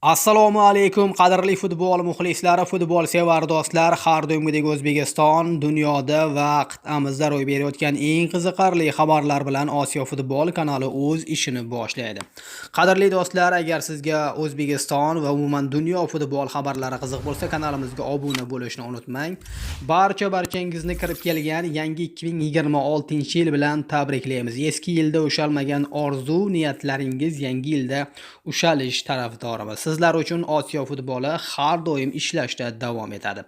Assalomu alaykum qadrli futbol muxlislari, futbol sevar do'stlar. Har doimgidek O'zbekiston dunyoda va qit'amizda ro'y berayotgan eng qiziqarli xabarlar bilan Osiyo futbol kanali o'z ishini boshlaydi. Qadrli do'stlar, agar sizga O'zbekiston va umuman dunyo futbol xabarlari qiziq bo'lsa, kanalimizga obuna bo'lishni unutmang. Barchangizni kirib kelgan yangi 2026-yil bilan tabriklaymiz. Eski yilda ushalmagan orzu, niyatlaringiz yangi yilda ushalish tarafdorimiz. Sizlar uchun Osiyo futboli har doim ishlashda davom etadi.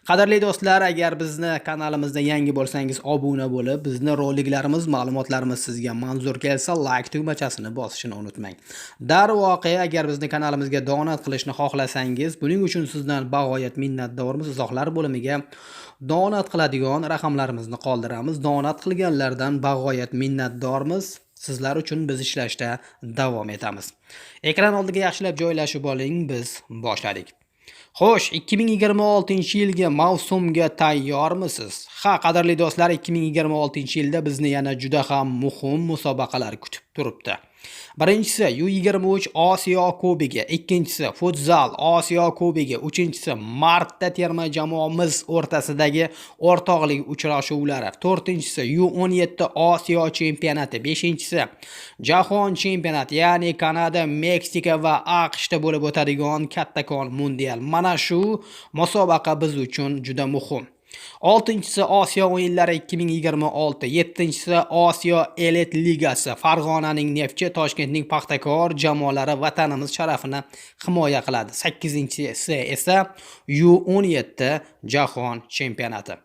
Qadrli do'stlar, agar bizni kanalimizda yangi bo'lsangiz obuna bo'lib, bizni roliklarimiz, ma'lumotlarimiz sizga manzur kelsa, like tugmachasini bosishni unutmang. Darvoqe, agar bizni kanalimizga donat qilishni xohlasangiz, buning uchun sizdan bag'oyat minnatdormiz. Izohlar bo'limiga donat qiladigan raqamlarimizni qoldiramiz. Donat qilganlardan bag'oyat minnatdormiz. Sizlar uchun biz ishlashda davom etamiz. Ekran oldiga yaxshilab joylashib oling, biz boshladik. Xo'sh, 2026-yilga mavsumga tayyormisiz? Ha, qadrli do'stlar, 2026-yilda bizni yana juda ham muhim musobaqalar kutib turibdi. Birinchisi U23 Osiyo Kubogi, ikkinchisi futzal Osiyo Kubogi, uchinchisi martda terma jamoamiz o'rtasidagi o'rtoqlik uchrashuvlari, to'rtinchisi U17 Osiyo chempionati, beshinchisi Jahon chempionati, ya'ni Kanada, Meksika va AQShda bo'lib o'tadigan kattakon mundial. Mana shu musobaqa biz uchun juda muhim. 6-si Osiyo o'yinlari 2026, 7-si Osiyo Elit Ligasi, Farg'onaning Neftchi, Toshkentning Paxtakor jamoalari vatanimiz sharafini himoya qiladi. 8-si esa U17 Jahon chempionati.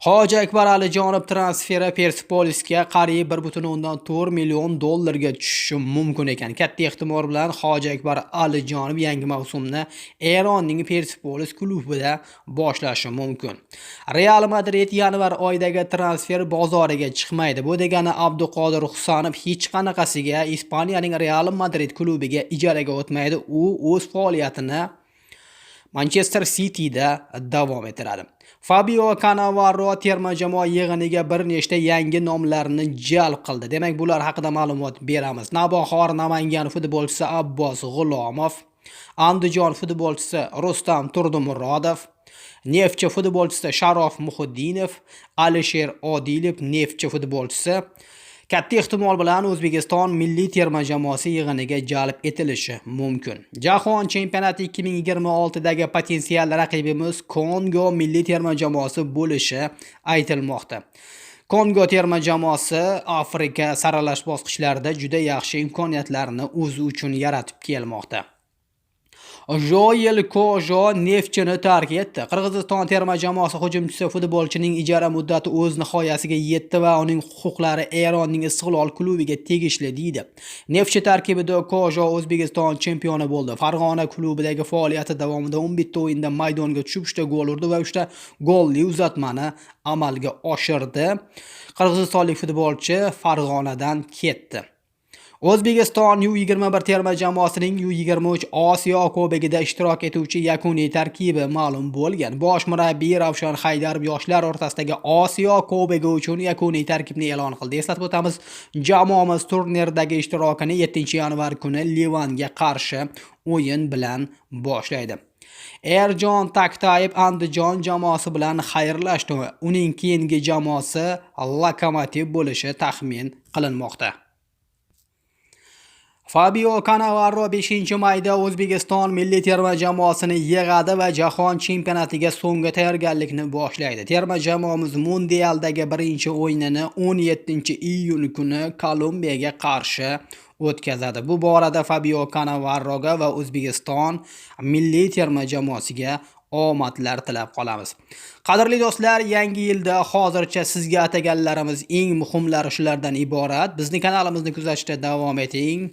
Hoji Akbar Alijonov transferi Persepolisga qariyb 1.4 million dollarga tushishi mumkin ekan. Katta ehtimol bilan Hoji Akbar Alijonov yangi mavsumni Eronning Persepolis klubida boshlashi mumkin. Real Madrid yanvar oyidagi transfer bozoriga chiqmaydi. Bu degani Abduqodir Husanov hech qanaqasiga Ispaniyaning Real Madrid klubiga ijaraga o'tmaydi. U o'z faoliyatini Manchester City'da davom ettiradi. Fabio Cannavaro terma jamoa yig'iniga bir nechta yangi nomlarni jalb qildi. Demak, bular haqida ma'lumot beramiz. Navbahor Namangan futbolchisi Abbos G'ulomov, Andijon futbolchisi Rustam Turdimurodov, Neftchi futbolchisi Sharof Muhiddinov, Alisher Odilov Neftchi futbolchisi katta ehtimol bilan O'zbekiston milliy terma jamoasi yig'iniga jalb etilishi mumkin. Jahon chempionati 2026dagi potensial raqibimiz Kongo milliy terma jamoasi bo'lishi aytilmoqda. Kongo terma jamoasi Afrika saralash bosqichlarida juda yaxshi imkoniyatlarni o'zi uchun yaratib kelmoqda. Joel Kojo Neftchini tark etdi. Qirg'iziston terma jamoasi hujumchisi futbolchining ijara muddati o'z nihoyasiga yetdi va uning huquqlari Eronning Istiqlol klubiga tegishli deydi. Neftchi tarkibida Kojo O'zbekiston chempioni bo'ldi. Farg'ona klubidagi faoliyati davomida 11 o'yinda maydonga tushib 3 ta gol urdi va 3 ta golli uzatmani amalga oshirdi. Qirg'izistonlik futbolchi Farg'onadan ketdi. O'zbekiston U21 terma jamoasining U23 Osiyo Kubogida ishtirok etuvchi yakuniy tarkibi ma'lum bo'lgan. Bosh murabbiy Ravshan Haydarov yoshlar o'rtasidagi Osiyo Kubogi uchun yakuniy tarkibni e'lon qildi. Eslatib o'tamiz, jamoamiz turnirdagi ishtirokini 7-yanvar kuni Livanga qarshi o'yin bilan boshlaydi. Erjon Taktayev Andijon jamoasi bilan xayrlashdi. Uning keyingi jamoasi Lokomotiv bo'lishi taxmin qilinmoqda. Fabio Cannavaro 5-mayda O'zbekiston milliy terma jamoasini yig'adi va jahon chempionatiga so'nggi tayyorgarlikni boshlaydi. Terma jamoamiz mundialdagi birinchi o'yinini 17-iyun kuni Kolumbiyaga qarshi o'tkazadi. Bu borada Fabio Cannavaroga va O'zbekiston milliy terma jamoasiga omadlar tilab qolamiz. Qadrli do'stlar, yangi yilda hozircha sizga ataganlarimiz eng muhimlari shulardan iborat. Bizni kanalimizni kuzatishda davom eting.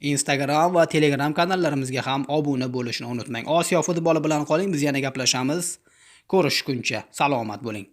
Instagram va Telegram kanallarimizga ham obuna bo'lishni unutmang. Osiyo futboli bilan qoling, biz yana gaplashamiz. Ko'rishguncha salomat bo'ling.